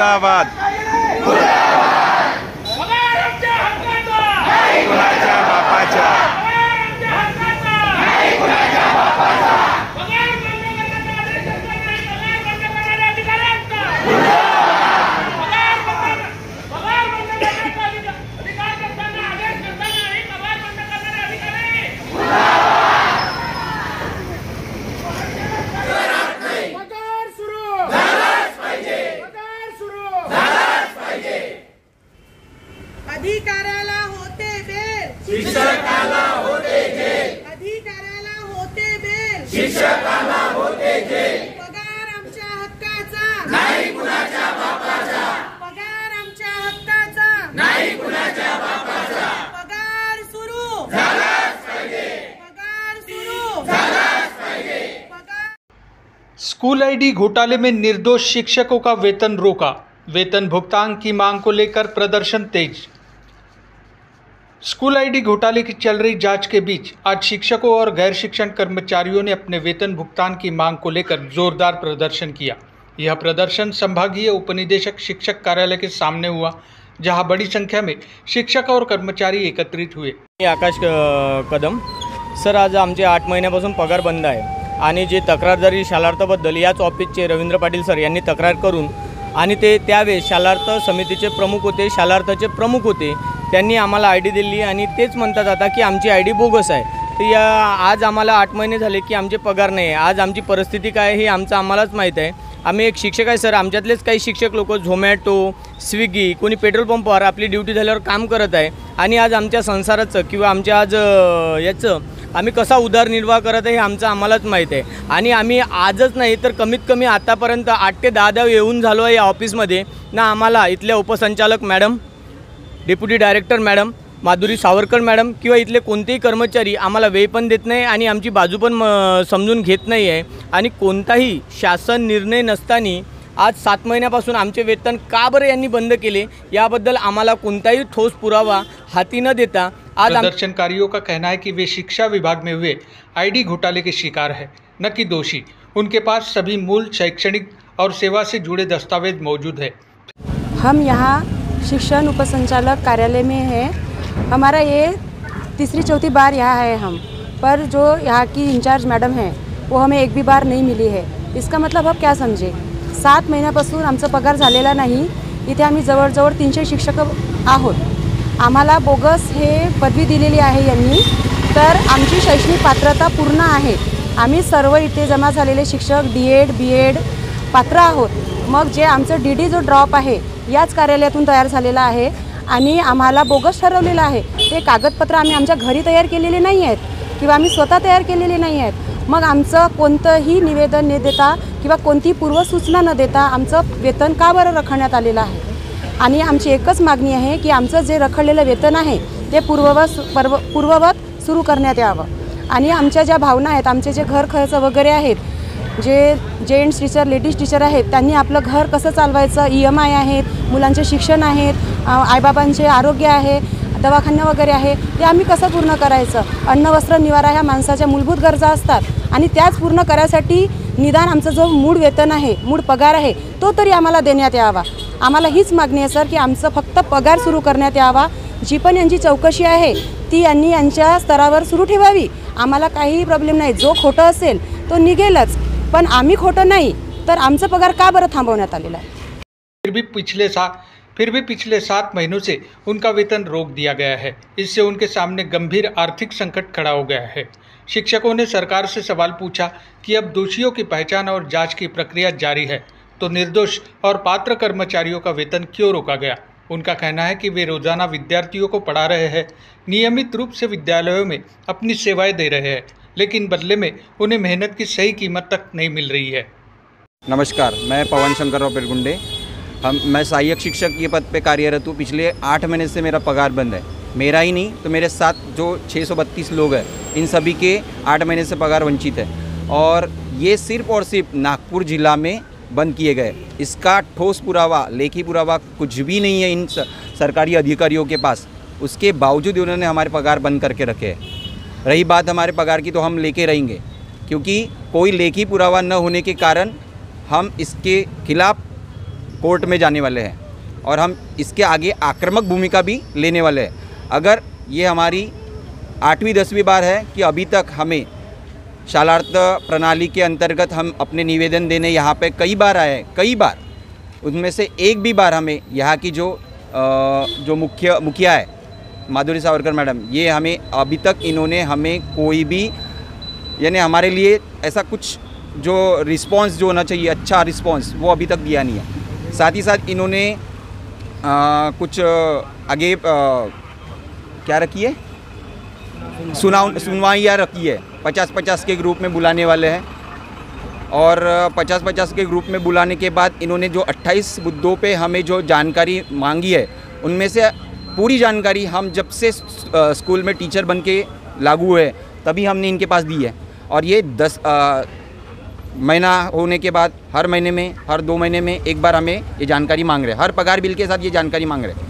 मुर्दाबाद कुणाच्या बापाच्या अधिकाऱ्याला होते बेल, शिक्षकाला होते जेल, अधिकाऱ्याला होते बेल, शिक्षकाला होते जेल, पगार आमच्या हक्काचा नाही कुणाच्या बापाचा, पगार आमच्या हक्काचा नाही कुणाच्या बापाचा, पगार सुरू झालाच पाहिजे, पगार सुरू झालाच पाहिजे। पगार स्कूल आईडी घोटाले में निर्दोष शिक्षकों का वेतन रोका, वेतन भुगतान की मांग को लेकर प्रदर्शन तेज। स्कूल आईडी घोटाले की चल रही जांच के बीच आज शिक्षकों और गैर शिक्षण कर्मचारियों ने अपने वेतन भुगतान की मांग को लेकर जोरदार प्रदर्शन किया। यह प्रदर्शन संभागीय उपनिदेशक शिक्षक कार्यालय के सामने हुआ, जहां बड़ी संख्या में शिक्षक और कर्मचारी एकत्रित हुए। आकाश कदम सर, आज आमचे 8 महिन्यापासून पगार बंद आहे आणि जे तक्रारदारी शालार्थाबद्दल याच ऑफिसचे रवींद्र पाटील सर यांनी तक्रार करून आणि ते त्यावेळेस शालार्थ समितीचे प्रमुख होते, शालार्थाचे प्रमुख होते, त्यांनी आम्हाला आयडी दिली आणि तेच म्हणतात आता की आमची आयडी बोगस आहे। तर या आज आम्हाला 8 महिने झाले की आमचे पगार नाही आहे। आज आमची परिस्थिती काय हे आमचं आम्हालाच माहीत आहे। आम्ही एक शिक्षक आहे सर, आमच्यातलेच काही शिक्षक लोक झोमॅटो, स्विगी, कोणी पेट्रोल पंपावर आपली ड्युटी झाल्यावर काम करत आहे आणि आज आमच्या संसाराचं किंवा आमच्या आज याचं आम्ही कसा उदरनिर्वाह करत आहे हे आमचं आम्हालाच माहीत आहे। आणि आम्ही आजच नाही तर कमीत कमी आतापर्यंत 8 ते 10 येऊन झालो आहे या ऑफिसमध्ये ना। आम्हाला इथल्या उपसंचालक madam, deputy director madam, Madhuri Savarkar madam किंवा इथले कोणतेही कर्मचारी आम्हाला वेळ पण देत नाही आणि आमची बाजू पण समजून घेत नाही आहे। आणि कोणताही शासन निर्णय नसताना आज 7 महिन्यापासून आमचे वेतन का बरं यांनी बंद केले याबद्दल आम्हाला कोणताही ठोस पुरावा हाती न देता आज प्रदर्शनकारियों का कहना है कि वे शिक्षा विभाग में हुए आईडी घोटाले के शिकार है, न कि दोषी। उनके पास सभी मूल शैक्षणिक और सेवा से जुड़े दस्तावेज मौजूद है। हम यहाँ शिक्षण उपसंचालक कार्यालय में हैं। हमारा ये 3-4 बार यहाँ है हम, पर जो यहाँ की इंचार्ज मैडम हैं वो हमें एक भी बार नहीं मिली है। इसका मतलब अब क्या समझे, 7 महिन्यापासून आमचा पगार झालेला नाही। इथे आम्ही जवळजवळ 300 शिक्षक आहोत। आम्हाला बोगस हे पदवी दिलेली आहे यांनी, तर आमची शैक्षणिक पात्रता पूर्ण आहे। आम्ही सर्व इथे जमा झालेले शिक्षक DED BEd पात्र आहोत। मग जे आमचं DD जो ड्रॉप आहे याच कार्यालयातून तयार झालेला आहे आणि आम्हाला बोगस ठरवलेलं आहे। ते कागदपत्र आम्ही आमच्या घरी तयार केलेले नाही आहेत किंवा आम्ही स्वतः तयार केलेले नाही आहेत। मग आमचं कोणतंही निवेदन न देता किंवा कोणतीही पूर्वसूचना न देता आमचं वेतन का बरं रखण्यात आलेलं आहे। आणि आमची एकच मागणी आहे की आमचं जे रखडलेलं वेतन आहे ते पूर्ववत सुरू करण्यात यावं। आणि आमच्या ज्या भावना आहेत, आमचे जे घर खर्च वगैरे आहेत, जे जेंट्स टीचर, लेडीज टीचर आहेत, त्यांनी आपलं घर कसं चालवायचं, EMI आहेत, मुलांचे शिक्षण आहेत, आईबाबांचे आरोग्य आहे, दवाखाना वगैरे आहे, ते आम्ही कसं पूर्ण करायचं। अन्न वस्त्र निवारा ह्या माणसाच्या मूलभूत गरजा असतात आणि त्याच पूर्ण करायसाठी निदान आमचं जो मूळ वेतन आहे, मूळ पगार आहे, तो तरी आम्हाला देण्यात यावा। आम्हाला हीच मागणी आहे सर की आमचं फक्त पगार सुरू करण्यात यावा। जी पण यांची चौकशी आहे ती यांनी यांच्या स्तरावर सुरू ठेवावी। आम्हाला काही प्रॉब्लेम नाही, जो खोटं असेल तो निघेलच, पण आम्ही खोटं नाही तर आमचा पगार का बरं थांबवण्यात आलेला आहे। फिर भी पिछले 7 महीनों से उनका वेतन रोक दिया गया है। इससे उनके सामने गंभीर आर्थिक संकट खड़ा हो गया है। शिक्षकों ने सरकार से सवाल पूछा कि अब दोषियों की पहचान और जांच की प्रक्रिया जारी है, तो निर्दोष और पात्र कर्मचारियों का वेतन क्यों रोका गया। उनका कहना है कि वे रोजाना विद्यार्थियों को पढ़ा रहे हैं, नियमित रूप से विद्यालयों में अपनी सेवाएं दे रहे हैं, लेकिन बदले में उन्हें मेहनत की सही कीमत तक नहीं मिल रही है। नमस्कार, मैं पवन शंकरराव पेरगुंडे। मैं सहायक शिक्षक के पद पे कार्यरत हूँ। पिछले 8 महीने से मेरा पगार बंद है। मेरा ही नहीं तो मेरे साथ जो 632 लोग हैं, इन सभी के 8 महीने से पगार वंचित है और ये सिर्फ और सिर्फ नागपुर जिला में बंद किए गए। इसका ठोस पुरावा, लेखी पुरावा कुछ भी नहीं है इन सरकारी अधिकारियों के पास। उसके बावजूद उन्होंने हमारे पगार बंद करके रखे हैं। रही बात हमारे पगार की, तो हम लेके रहेंगे, क्योंकि कोई लेखी पुरावा न होने के कारण हम इसके खिलाफ कोर्ट में जाने वाले हैं और हम इसके आगे आक्रामक भूमिका भी लेने वाले हैं। अगर ये हमारी 8वीं 10वीं बार है कि अभी तक हमें शालार्थ प्रणाली के अंतर्गत हम अपने निवेदन देने यहाँ पे कई बार आए हैं, कई बार, उनमें से एक भी बार हमें यहाँ की जो मुखिया है माधुरी सावरकर मैडम, ये हमें अभी तक इन्होंने हमें कोई भी यानी हमारे लिए ऐसा कुछ जो रिस्पांस जो होना चाहिए, अच्छा रिस्पांस, वो अभी तक दिया नहीं है। साथ ही साथ इन्होंने कुछ आगे क्या रखी है, सुनवाइयाँ रखी है, 50-50 के ग्रुप में बुलाने वाले हैं और 50-50 के ग्रुप में बुलाने के बाद इन्होंने जो 28 मुद्दों पे हमें जो जानकारी मांगी है, उनमें से पूरी जानकारी हम जब से स्कूल में टीचर बन के लागू हुए तभी हमने इनके पास दी है। और ये 10 महीना होने के बाद हर महीने में, हर 2 महीने में एक बार हमें ये जानकारी मांग रहे हैं, हर पगार बिल के साथ ये जानकारी मांग रहे हैं।